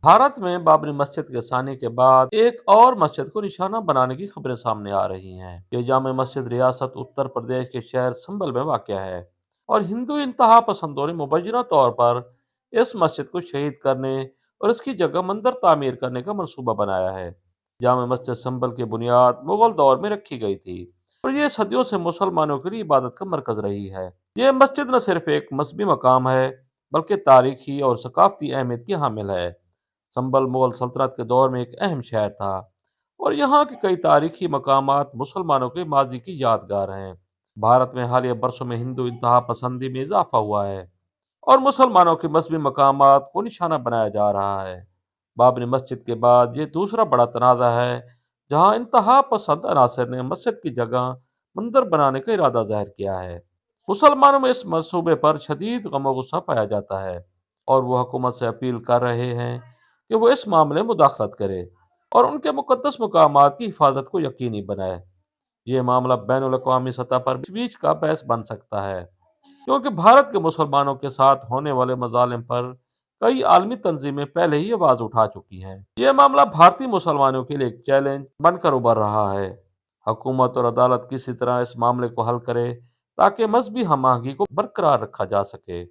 भारत में बाबरी मस्जिद के साने के बाद एक और मस्जिद को निशाना बनाने की खबरें सामने आ रही हैं। ये जामे मस्जिद रियासत उत्तर प्रदेश के शहर संभल में वाक़या है और हिंदू इंतहा पसंदों ने मुबैना तौर पर इस मस्जिद को शहीद करने और इसकी जगह मंदिर तामीर करने का मंसूबा बनाया है। जामे मस्जिद संभल की बुनियाद मुगल दौर में रखी गई थी और ये सदियों से मुसलमानों के लिए इबादत का मरकज रही है। ये मस्जिद न सिर्फ एक मजहबी मकाम है बल्कि तारीखी और सकाफती अहमियत की हामिल है। संभल मुगल सल्तनत के दौर में एक अहम शहर था और यहाँ के कई तारीखी मकामात मुसलमानों के माजी की यादगार हैं। भारत में हालिया बरसों में हिंदू इंतहा पसंदी में इजाफा हुआ है और मुसलमानों के मजहबी मकामात को निशाना बनाया जा रहा है। बाबरी मस्जिद के बाद ये दूसरा बड़ा तनाज़ा है जहाँ इंतहा पसंद अनासर ने मस्जिद की जगह मंदिर बनाने का इरादा जाहिर किया है। मुसलमानों में इस मंसूबे पर शदीद गम गुस्सा पाया जाता है और वो हुकूमत से अपील कर रहे हैं कि वो इस मामले में मुदाखलत करे और उनके मुकद्दस मकामात की हिफाजत को यकीनी बनाए। ये मामला बैनुल अक़वामी सतह पर बीच का बहस बन सकता है क्योंकि भारत के मुसलमानों के साथ होने वाले मजालिम पर कई आलमी तंजीमें पहले ही आवाज उठा चुकी हैं। यह मामला भारतीय मुसलमानों के लिए एक चैलेंज बनकर उभर रहा है। हुकूमत और अदालत किसी तरह इस मामले को हल करे ताकि मजहबी हम आहंगी को बरकरार रखा जा सके।